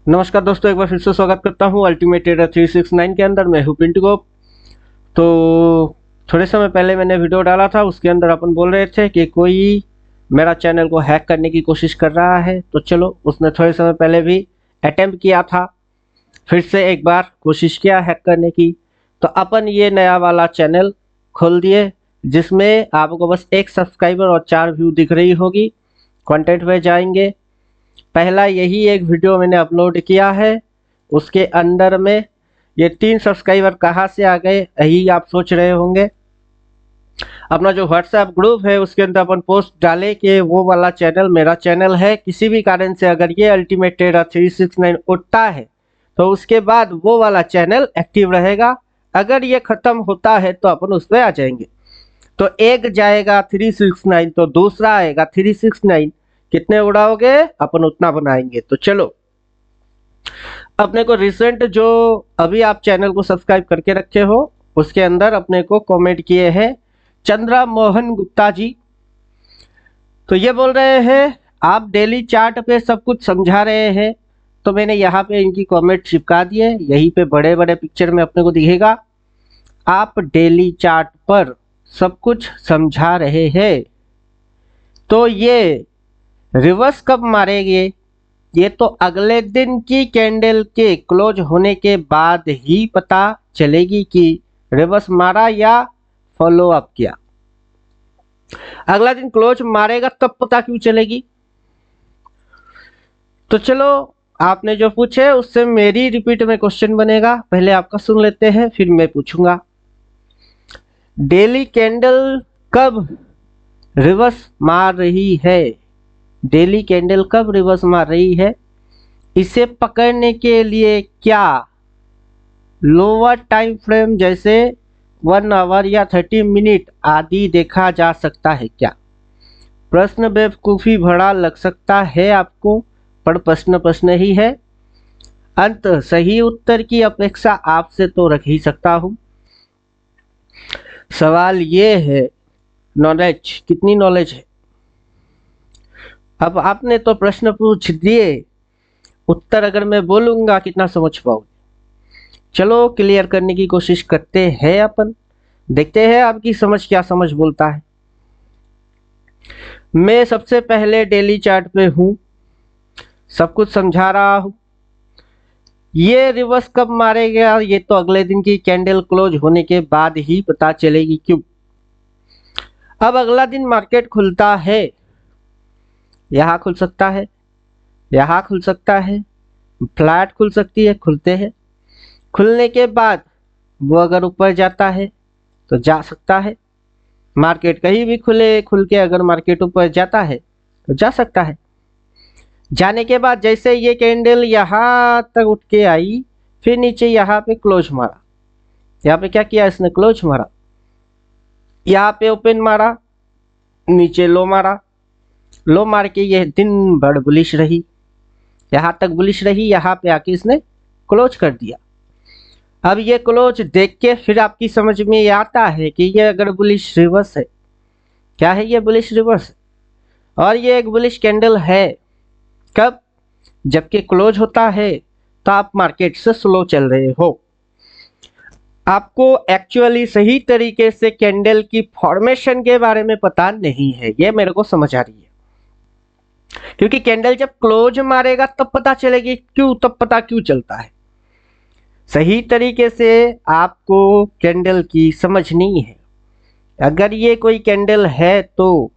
नमस्कार दोस्तों, एक बार फिर से स्वागत करता हूं अल्टीमेट ट्रेडर 369 के अंदर। मैं हूं पिंटू गोप। तो थोड़े समय पहले मैंने वीडियो डाला था, उसके अंदर अपन बोल रहे थे कि कोई मेरा चैनल को हैक करने की कोशिश कर रहा है। तो चलो, उसने थोड़े समय पहले भी अटेम्प्ट किया था, फिर से एक बार कोशिश किया हैक करने की। तो अपन ये नया वाला चैनल खोल दिए, जिसमें आपको बस एक सब्सक्राइबर और 4 व्यू दिख रही होगी। कंटेंट में जाएंगे, पहला यही एक वीडियो मैंने अपलोड किया है, उसके अंदर में ये 3 सब्सक्राइबर कहाँ से आ गए, यही आप सोच रहे होंगे। अपना जो व्हाट्सएप ग्रुप है उसके अंदर अपन पोस्ट डाले कि वो वाला चैनल मेरा चैनल है। किसी भी कारण से अगर ये अल्टीमेट ट्रेडर 369 उठता है तो उसके बाद वो वाला चैनल एक्टिव रहेगा। अगर ये खत्म होता है तो अपन उस पर आ जाएंगे। तो एक जाएगा 369 तो दूसरा आएगा 369। कितने उड़ाओगे, अपन उतना बनाएंगे। तो चलो, अपने को रिसेंट जो अभी आप चैनल को सब्सक्राइब करके रखे हो उसके अंदर अपने को कमेंट किए हैं चंद्रा मोहन गुप्ता जी। तो ये बोल रहे हैं आप डेली चार्ट पे सब कुछ समझा रहे हैं। तो मैंने यहाँ पे इनकी कमेंट चिपका दिए, यहीं पे बड़े बड़े पिक्चर में अपने को दिखेगा, आप डेली चार्ट पर सब कुछ समझा रहे हैं। तो ये रिवर्स कब मारेंगे, ये तो अगले दिन की कैंडल के क्लोज होने के बाद ही पता चलेगी कि रिवर्स मारा या फॉलो अप किया। अगला दिन क्लोज मारेगा तब पता क्यों चलेगी। तो चलो, आपने जो पूछे उससे मेरी रिपीट में क्वेश्चन बनेगा। पहले आपका सुन लेते हैं, फिर मैं पूछूंगा। डेली कैंडल कब रिवर्स मार रही है, डेली कैंडल कब रिवर्स मार रही है, इसे पकड़ने के लिए क्या लोअर टाइम फ्रेम जैसे 1 आवर या 30 मिनट आदि देखा जा सकता है क्या। प्रश्न बेवकूफ़ी भरा लग सकता है आपको, पर प्रश्न प्रश्न ही है। अंत सही उत्तर की अपेक्षा आपसे तो रख ही सकता हूं। सवाल ये है, नॉलेज कितनी नॉलेज है। अब आपने तो प्रश्न पूछ दिए, उत्तर अगर मैं बोलूंगा कितना समझ पाओगे। चलो, क्लियर करने की कोशिश करते हैं अपन, देखते हैं आपकी समझ क्या समझ बोलता है। मैं सबसे पहले डेली चार्ट पे हूं, सब कुछ समझा रहा हूं। ये रिवर्स कब मारेगा, ये तो अगले दिन की कैंडल क्लोज होने के बाद ही पता चलेगी। क्यों, अब अगला दिन मार्केट खुलता है, यहां खुल सकता है, यहां खुल सकता है, फ्लैट खुल सकती है, खुलते हैं। खुलने के बाद वो अगर ऊपर जाता है तो जा सकता है। मार्केट कहीं भी खुले, खुल के अगर मार्केट ऊपर जाता है तो जा सकता है। जाने के बाद जैसे ये कैंडल यहाँ तक उठ के आई, फिर नीचे यहाँ पे क्लोज मारा। यहाँ पे क्या किया इसने, क्लोज मारा। यहाँ पे ओपन मारा, नीचे लो मारा। लो मार के ये दिन भर बुलिश रही, यहाँ तक बुलिश रही, यहाँ पे आके इसने क्लोज कर दिया। अब ये क्लोज देख के फिर आपकी समझ में ये आता है कि ये अगर बुलिश रिवर्स है, क्या है ये बुलिश रिवर्स है, और ये एक बुलिश कैंडल है। कब, जबकि क्लोज होता है तो आप मार्केट से स्लो चल रहे हो, आपको एक्चुअली सही तरीके से कैंडल की फॉर्मेशन के बारे में पता नहीं है। ये मेरे को समझ आ रही है, क्योंकि कैंडल जब क्लोज मारेगा तब पता चलेगी। क्यों, तब पता क्यों चलता है। सही तरीके से आपको कैंडल की समझनी है। अगर ये कोई कैंडल है तो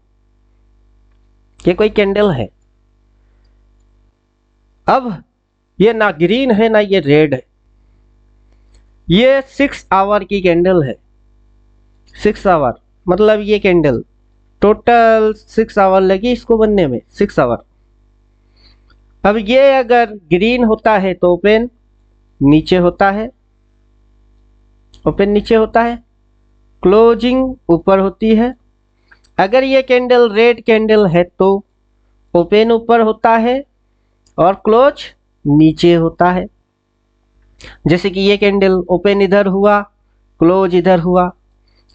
ये कोई कैंडल है, अब ये ना ग्रीन है ना ये रेड है, ये 6 आवर की कैंडल है। 6 आवर मतलब ये कैंडल टोटल 6 आवर लगी इसको बनने में, 6 आवर। अब ये अगर ग्रीन होता है तो ओपन नीचे होता है, ओपन नीचे होता है, क्लोजिंग ऊपर होती है। अगर ये कैंडल रेड कैंडल है तो ओपन ऊपर होता है और क्लोज नीचे होता है। जैसे कि ये कैंडल ओपन इधर हुआ, क्लोज इधर हुआ,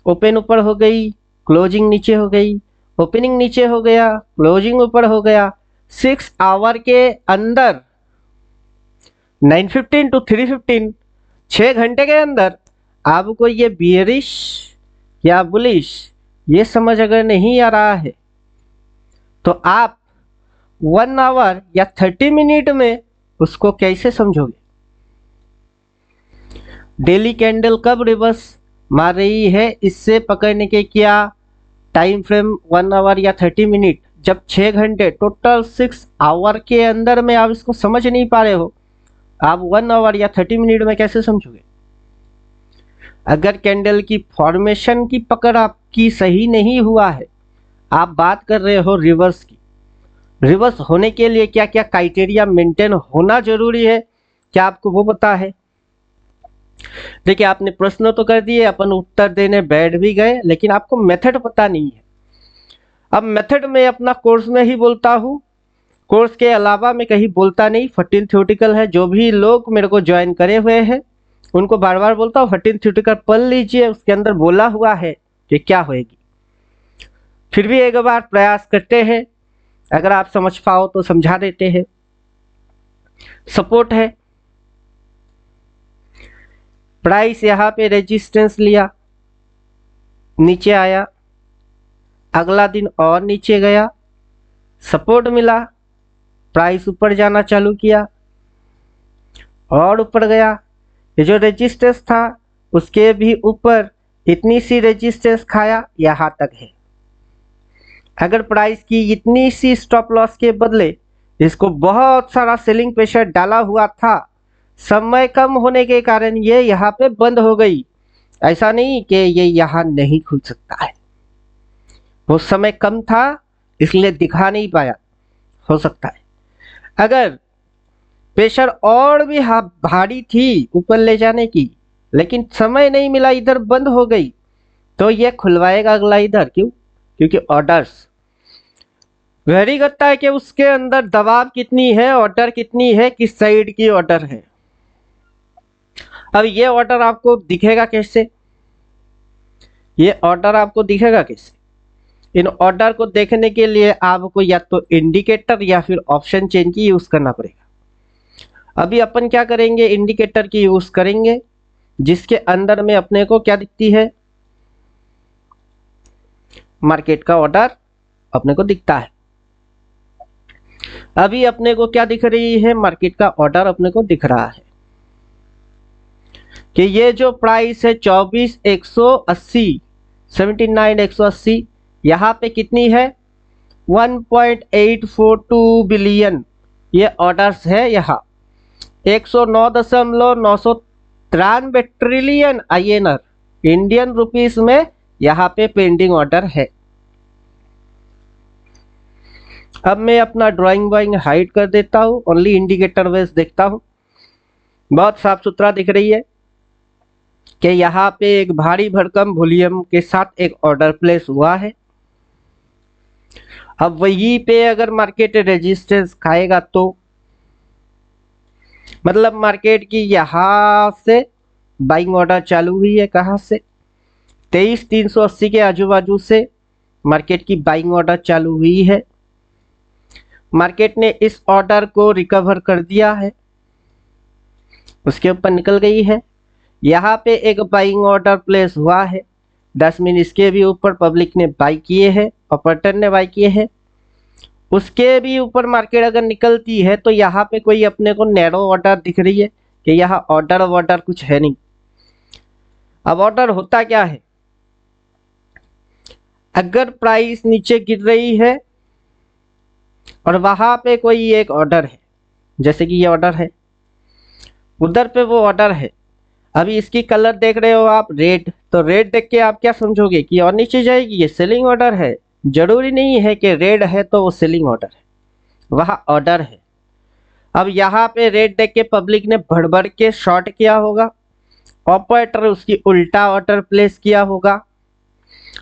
ओपन ऊपर हो गई, क्लोजिंग नीचे हो गई, ओपनिंग नीचे हो गया, क्लोजिंग ऊपर हो गया। 6 आवर के अंदर 9:15 to 3:15, 6 घंटे के अंदर आपको ये बियरिश या बुलिश ये समझ अगर नहीं आ रहा है तो आप 1 आवर या 30 मिनट में उसको कैसे समझोगे? डेली कैंडल कब रिवर्स मार रही है इससे पकड़ने के क्या टाइम फ्रेम 1 आवर या 30 मिनट, जब 6 घंटे टोटल 6 आवर के अंदर में आप इसको समझ नहीं पा रहे हो, आप 1 आवर या 30 मिनट में कैसे समझोगे? अगर कैंडल की फॉर्मेशन की पकड़ आपकी सही नहीं हुआ है, आप बात कर रहे हो रिवर्स की, रिवर्स होने के लिए क्या क्या क्राइटेरिया मेंटेन होना जरूरी है, क्या आपको वो पता है? देखिए, आपने प्रश्न तो कर दिए, अपन उत्तर देने बैठ भी गए, लेकिन आपको मेथड पता नहीं है। अब मेथड में अपना कोर्स में ही बोलता हूँ, कोर्स के अलावा मैं कहीं बोलता नहीं। 14 थ्योरेटिकल है, जो भी लोग मेरे को ज्वाइन करे हुए हैं उनको बार बार बोलता हूँ 14 थ्योरेटिकल पढ़ लीजिए, उसके अंदर बोला हुआ है कि क्या होएगी। फिर भी एक बार प्रयास करते हैं, अगर आप समझ पाओ तो समझा देते हैं। सपोर्ट है, प्राइस यहाँ पे रेजिस्टेंस लिया, नीचे आया, अगला दिन और नीचे गया, सपोर्ट मिला, प्राइस ऊपर जाना चालू किया और ऊपर गया। ये जो रेजिस्टेंस था उसके भी ऊपर इतनी सी रेजिस्टेंस खाया, यहाँ तक है। अगर प्राइस की इतनी सी स्टॉप लॉस के बदले इसको बहुत सारा सेलिंग प्रेशर डाला हुआ था, समय कम होने के कारण ये यहाँ पे बंद हो गई। ऐसा नहीं कि ये यहाँ नहीं खुल सकता है, वो समय कम था इसलिए दिखा नहीं पाया, हो सकता है। अगर प्रेशर और भी भारी थी ऊपर ले जाने की, लेकिन समय नहीं मिला, इधर बंद हो गई, तो ये खुलवाएगा अगला इधर। क्यों? क्योंकि ऑर्डर्स वेरी करता है कि उसके अंदर दबाव कितनी है, ऑर्डर कितनी है, किस साइड की ऑर्डर है। अब ये ऑर्डर आपको दिखेगा कैसे? ये ऑर्डर आपको दिखेगा कैसे? इन ऑर्डर को देखने के लिए आपको या तो इंडिकेटर या फिर ऑप्शन चेन की यूज करना पड़ेगा। अभी अपन क्या करेंगे, इंडिकेटर की यूज करेंगे, जिसके अंदर में अपने को क्या दिखती है, मार्केट का ऑर्डर अपने को दिखता है। अभी अपने को क्या दिख रही है, मार्केट का ऑर्डर अपने को दिख रहा है कि ये जो प्राइस है 24,180 79,180, यहाँ पे कितनी है 1.842 बिलियन ये ऑर्डर्स है। यहाँ 109.993 ट्रिलियन INR इंडियन रुपीस में यहाँ पे पेंडिंग ऑर्डर है। अब मैं अपना ड्राइंग वाइंग हाइड कर देता हूँ, ओनली इंडिकेटर बेस देखता हूँ। बहुत साफ सुथरा दिख रही है कि यहाँ पे एक भारी भरकम वॉल्यूम के साथ एक ऑर्डर प्लेस हुआ है। अब वहीं पे अगर मार्केट रेजिस्टेंस खाएगा तो मतलब मार्केट की यहाँ से बाइंग ऑर्डर चालू हुई है। कहाँ से? 23,380 के आजू बाजू से मार्केट की बाइंग ऑर्डर चालू हुई है। मार्केट ने इस ऑर्डर को रिकवर कर दिया है, उसके ऊपर निकल गई है। यहाँ पे एक बाइंग ऑर्डर प्लेस हुआ है, 10 मिनट इसके भी ऊपर पब्लिक ने बाई किए हैं, ऑपरेटर ने बाई किए हैं। उसके भी ऊपर मार्केट अगर निकलती है तो यहाँ पे कोई अपने को नैरो ऑर्डर दिख रही है कि यहाँ ऑर्डर कुछ है नहीं। अब ऑर्डर होता क्या है, अगर प्राइस नीचे गिर रही है और वहां पे कोई एक ऑर्डर है, जैसे कि ये ऑर्डर है, उधर पे वो ऑर्डर है। अभी इसकी कलर देख रहे हो आप, रेड, तो रेड देख के आप क्या समझोगे कि और नीचे जाएगी, ये सेलिंग ऑर्डर है। जरूरी नहीं है कि रेड है तो वो सेलिंग ऑर्डर है, वहाँ ऑर्डर है। अब यहाँ पे रेड देख के पब्लिक ने भड़बड़ के शॉर्ट किया होगा, ऑपरेटर उसकी उल्टा ऑर्डर प्लेस किया होगा।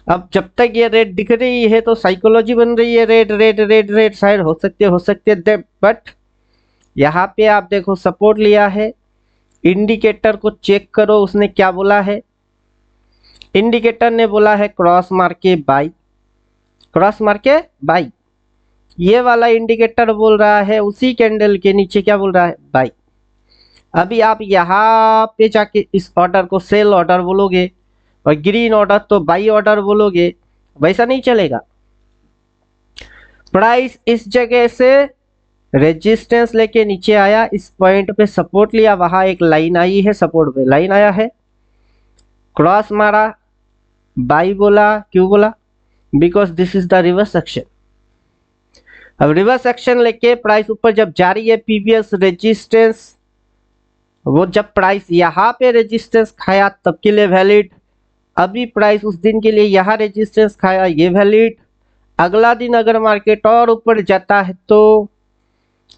अब जब तक ये रेड दिख रही है तो साइकोलॉजी बन रही है, red red red red side हो सकते हैं, बट यहाँ पे आप देखो सपोर्ट लिया है। इंडिकेटर को चेक करो, उसने क्या बोला है, इंडिकेटर ने बोला है क्रॉस मार के बाई, क्रॉस मार के बाई। ये वाला इंडिकेटर बोल रहा है उसी कैंडल के नीचे क्या बोल रहा है, बाई। अभी आप यहाँ पे जाके इस ऑर्डर को सेल ऑर्डर बोलोगे और ग्रीन ऑर्डर तो बाई ऑर्डर बोलोगे, वैसा नहीं चलेगा। प्राइस इस जगह से रेजिस्टेंस लेके नीचे आया, इस पॉइंट पे सपोर्ट लिया, वहां एक लाइन आई है, सपोर्ट पे लाइन आया है, क्रॉस मारा, बाई बोला। क्यों बोला? Because this is the reverse action. अब रिवर्स एक्शन लेके प्राइस ऊपर जब जा रही है, प्रीवियस रेजिस्टेंस वो जब प्राइस यहाँ पे रेजिस्टेंस खाया तब के लिए वैलिड, अभी प्राइस उस दिन के लिए यहाँ रेजिस्टेंस खाया, ये वैलिड। अगला दिन अगर मार्केट और ऊपर जाता है तो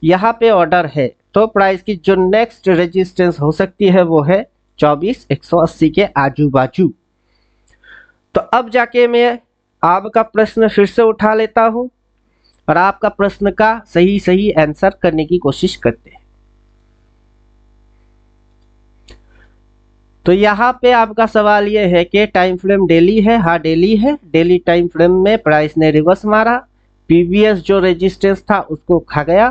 यहाँ पे ऑर्डर है, तो प्राइस की जो नेक्स्ट रेजिस्टेंस हो सकती है वो है 24,180 के आजू बाजू। तो अब जाके मैं आपका प्रश्न फिर से उठा लेता हूं और आपका प्रश्न का सही सही आंसर करने की कोशिश करते हैं। तो यहाँ पे आपका सवाल ये है कि टाइम फ्रेम डेली है। हाँ डेली है। डेली टाइम फ्रेम में प्राइस ने रिवर्स मारा, प्रीवियस जो रेजिस्टेंस था उसको खा गया,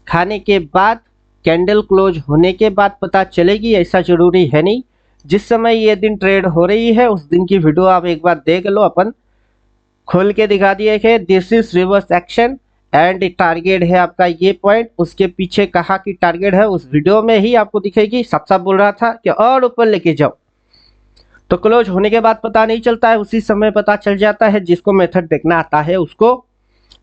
खाने के बाद कैंडल क्लोज होने के बाद पता चलेगी, ऐसा जरूरी है नहीं। जिस समय ये दिन ट्रेड हो रही है उस दिन की वीडियो आप एक बार देख लो, अपन खोल के दिखा दिए कि this is reverse action and target है आपका ये पॉइंट। उसके पीछे कहा कि टारगेट है, उस वीडियो में ही आपको दिखेगी। साफ साफ बोल रहा था कि और ऊपर लेके जाओ, तो क्लोज होने के बाद पता नहीं चलता है, उसी समय पता चल जाता है। जिसको मेथड देखना आता है उसको,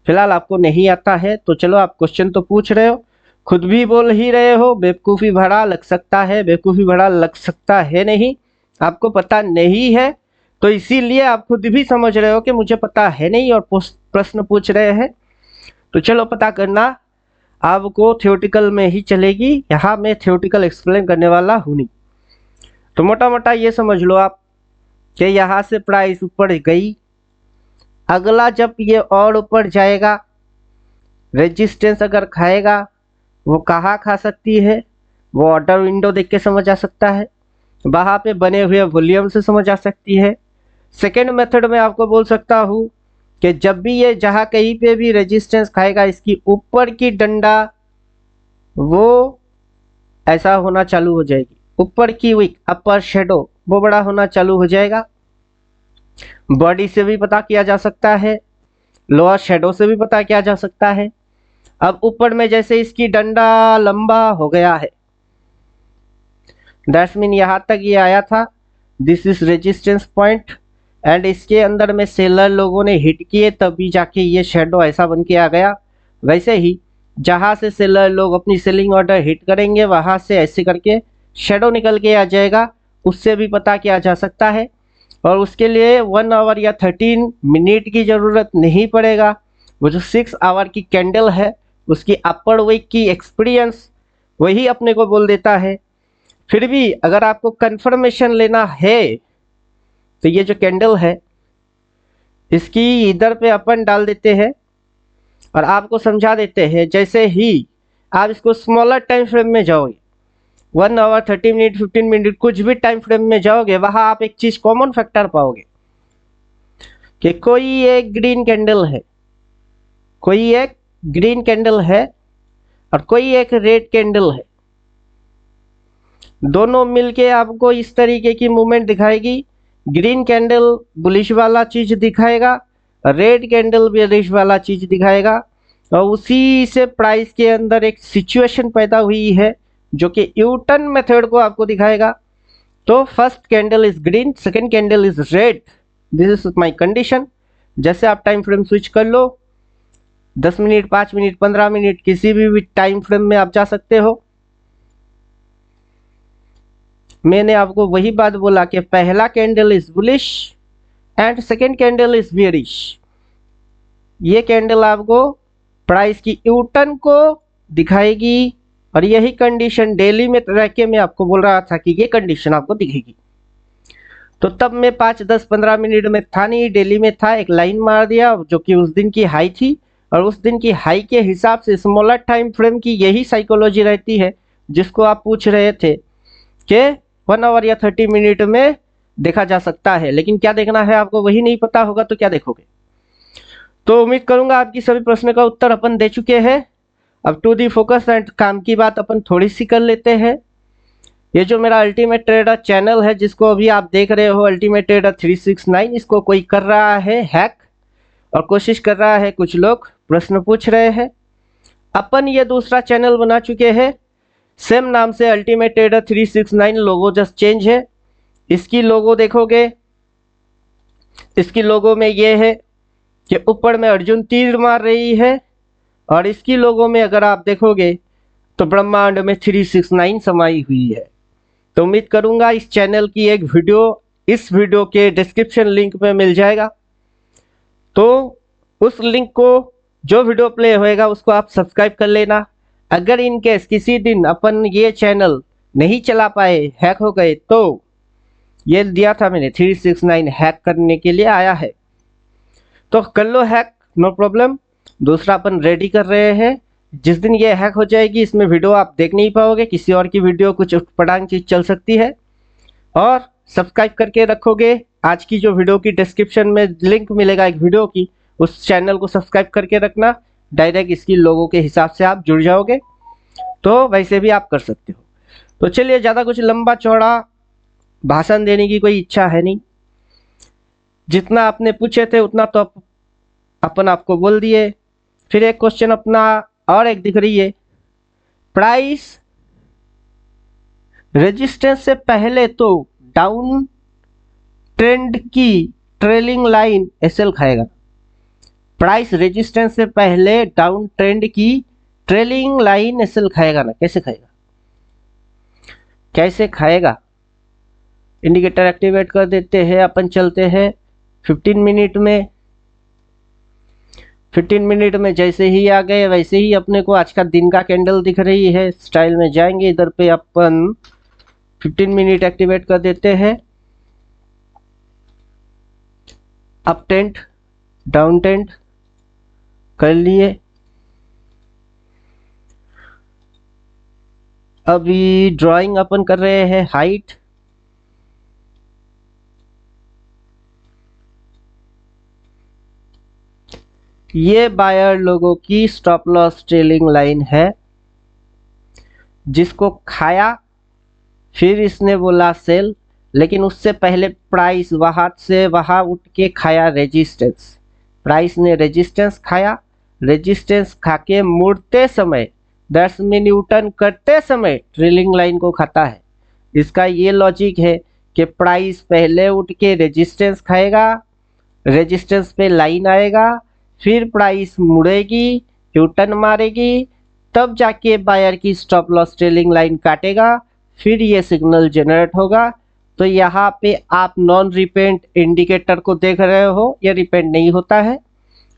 फिलहाल आपको नहीं आता है तो चलो आप क्वेश्चन तो पूछ रहे हो, खुद भी बोल ही रहे हो बेवकूफ़ी भरा लग सकता है, बेवकूफ़ी भरा लग सकता है नहीं, आपको पता नहीं है तो इसीलिए आप खुद भी समझ रहे हो कि मुझे पता है नहीं और प्रश्न पूछ रहे हैं। तो चलो पता करना आपको थियोटिकल में ही चलेगी, यहाँ मैं थियोटिकल एक्सप्लेन करने वाला हूँ नहीं। तो मोटा मोटा ये समझ लो आप कि यहाँ से प्राइस ऊपर गई, अगला जब ये और ऊपर जाएगा, रेजिस्टेंस अगर खाएगा, वो कहाँ खा सकती है, वो ऑर्डर विंडो देख के समझ आ सकता है, वहाँ पे बने हुए वॉल्यूम से समझ आ सकती है। सेकेंड मेथड में आपको बोल सकता हूँ कि जब भी ये जहाँ कहीं पे भी रेजिस्टेंस खाएगा, इसकी ऊपर की डंडा वो ऐसा होना चालू हो जाएगी, ऊपर की विक अपर शेडो वो बड़ा होना चालू हो जाएगा। बॉडी से भी पता किया जा सकता है, लोअर शेडो से भी पता किया जा सकता है। अब ऊपर में जैसे इसकी डंडा लंबा हो गया है, दैट्स मीन यहाँ तक ये आया था, this is resistance point and इसके अंदर में सेलर लोगों ने हिट किए तभी जाके ये शेडो ऐसा बन के आ गया। वैसे ही जहाँ से सेलर लोग अपनी सेलिंग ऑर्डर हिट करेंगे वहाँ से ऐसे करके शेडो निकल के आ जाएगा, उससे भी पता किया जा सकता है। और उसके लिए 1 आवर या 13 मिनट की ज़रूरत नहीं पड़ेगा, वो जो 6 आवर की कैंडल है उसकी अपर वीक की एक्सपीरियंस वही अपने को बोल देता है। फिर भी अगर आपको कंफर्मेशन लेना है तो ये जो कैंडल है इसकी इधर पे अपन डाल देते हैं और आपको समझा देते हैं। जैसे ही आप इसको स्मॉलर टाइम फ्रेम में जाओगे, 1 आवर 30 मिनट 15 मिनट कुछ भी टाइम फ्रेम में जाओगे, वहां आप एक चीज कॉमन फैक्टर पाओगे कि कोई एक ग्रीन कैंडल है, कोई एक ग्रीन कैंडल है और कोई एक रेड कैंडल है, दोनों मिलके आपको इस तरीके की मूवमेंट दिखाएगी। ग्रीन कैंडल बुलिश वाला चीज दिखाएगा, रेड कैंडल बेरिश वाला चीज दिखाएगा और उसी से प्राइस के अंदर एक सिचुएशन पैदा हुई है जो कि यूटर्न मेथड को आपको दिखाएगा। तो first candle is green, second candle is red, this is my condition. जैसे आप टाइम फ्रेम स्विच कर लो, 10 मिनट 5 मिनट 15 मिनट किसी भी टाइम फ्रेम में आप जा सकते हो। मैंने आपको वही बात बोला कि पहला candle is bullish and second candle is bearish. ये कैंडल आपको प्राइस की यूटर्न को दिखाएगी और यही कंडीशन डेली में रह के मैं आपको बोल रहा था कि ये कंडीशन आपको दिखेगी। तो तब मैं 5 10 15 मिनट में था नहीं, डेली में था, एक लाइन मार दिया जो कि उस दिन की हाई थी और उस दिन की हाई के हिसाब से स्मॉलर टाइम फ्रेम की यही साइकोलॉजी रहती है जिसको आप पूछ रहे थे कि 1 आवर या 30 मिनट में देखा जा सकता है। लेकिन क्या देखना है आपको वही नहीं पता होगा तो क्या देखोगे। तो उम्मीद करूंगा आपकी सभी प्रश्न का उत्तर अपन दे चुके हैं। अब टू दी फोकस एंड काम की बात अपन थोड़ी सी कर लेते हैं। ये जो मेरा अल्टीमेट ट्रेडर चैनल है जिसको अभी आप देख रहे हो अल्टीमेट ट्रेडर 369, इसको कोई कर रहा है हैक और कोशिश कर रहा है। कुछ लोग प्रश्न पूछ रहे हैं। अपन ये दूसरा चैनल बना चुके हैं सेम नाम से अल्टीमेट ट्रेडर 369, लोगो जस्ट चेंज है। इसकी लोगो देखोगे, इसकी लोगो में ये है कि ऊपर में अर्जुन तीर मार रही है और इसकी लोगो में अगर आप देखोगे तो ब्रह्मांड में 369 समाई हुई है। तो उम्मीद करूंगा इस चैनल की एक वीडियो इस वीडियो के डिस्क्रिप्शन लिंक में मिल जाएगा, तो उस लिंक को जो वीडियो प्ले होएगा उसको आप सब्सक्राइब कर लेना। अगर इन केस किसी दिन अपन ये चैनल नहीं चला पाए, हैक हो गए, तो ये दिया था मैंने 369 हैक करने के लिए आया है, तो कर लो हैक, नो प्रॉब्लम। दूसरा अपन रेडी कर रहे हैं। जिस दिन ये हैक हो जाएगी इसमें वीडियो आप देख नहीं पाओगे, किसी और की वीडियो कुछ उटपटांग चीज चल सकती है। और सब्सक्राइब करके रखोगे, आज की जो वीडियो की डिस्क्रिप्शन में लिंक मिलेगा एक वीडियो की, उस चैनल को सब्सक्राइब करके रखना। डायरेक्ट इसकी लोगों के हिसाब से आप जुड़ जाओगे, तो वैसे भी आप कर सकते हो। तो चलिए, ज़्यादा कुछ लंबा चौड़ा भाषण देने की कोई इच्छा है नहीं। जितना आपने पूछे थे उतना तो अपन आपको बोल दिए। फिर एक क्वेश्चन अपना और एक दिख रही है, प्राइस रेजिस्टेंस से पहले तो डाउन ट्रेंड की ट्रेलिंग लाइन एसएल खाएगा। प्राइस रेजिस्टेंस से पहले डाउन ट्रेंड की ट्रेलिंग लाइन एसएल खाएगा ना? कैसे खाएगा, कैसे खाएगा? इंडिकेटर एक्टिवेट कर देते हैं, अपन चलते हैं 15 मिनट में। 15 मिनट में जैसे ही आ गए वैसे ही अपने को आज का दिन का कैंडल दिख रही है। स्टाइल में जाएंगे, इधर पे अपन 15 मिनट एक्टिवेट कर देते हैं। अप टेंट डाउन टेंट कर लिए। अभी ड्राइंग अपन कर रहे हैं हाइट, ये बायर लोगों की स्टॉप लॉस ट्रेलिंग लाइन है जिसको खाया, फिर इसने बोला सेल, लेकिन उससे पहले प्राइस वहां से वहां उठ के खाया रेजिस्टेंस। प्राइस ने रेजिस्टेंस खाया, रेजिस्टेंस खा के मुड़ते समय 10 मिनट न्यूटन करते समय ट्रेलिंग लाइन को खाता है। इसका ये लॉजिक है कि प्राइस पहले उठ के रेजिस्टेंस खाएगा, रेजिस्टेंस पे लाइन आएगा, फिर प्राइस मुड़ेगी, न्यूटन मारेगी, तब जाके बायर की स्टॉप लॉस ट्रेलिंग लाइन काटेगा, फिर ये सिग्नल जनरेट होगा। तो यहाँ पे आप नॉन रिपेंट इंडिकेटर को देख रहे हो, ये रिपेंट नहीं होता है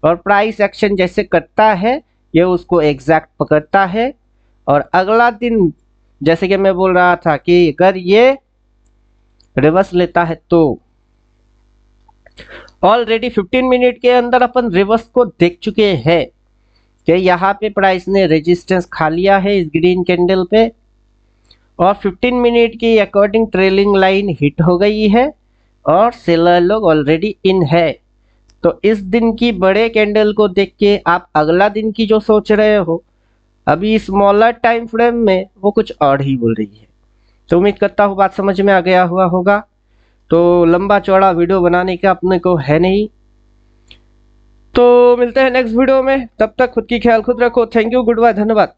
और प्राइस एक्शन जैसे करता है ये उसको एग्जैक्ट पकड़ता है। और अगला दिन जैसे कि मैं बोल रहा था कि अगर ये रिवर्स लेता है तो ऑलरेडी 15 मिनट के अंदर अपन रिवर्स को देख चुके हैं कि यहाँ पे प्राइस ने रेजिस्टेंस खा लिया है इस ग्रीन कैंडल पे और 15 मिनट की अकॉर्डिंग ट्रेलिंग लाइन हिट हो गई है और सेलर लोग ऑलरेडी इन है। तो इस दिन की बड़े कैंडल को देख के आप अगला दिन की जो सोच रहे हो अभी स्मॉलर टाइम फ्रेम में, वो कुछ और ही बोल रही है। तो उम्मीद करता हूँ बात समझ में आ गया हुआ होगा। तो लंबा चौड़ा वीडियो बनाने का अपने को है नहीं, तो मिलते हैं नेक्स्ट वीडियो में। तब तक खुद की ख्याल खुद रखो। थैंक यू, गुड बाय, धन्यवाद।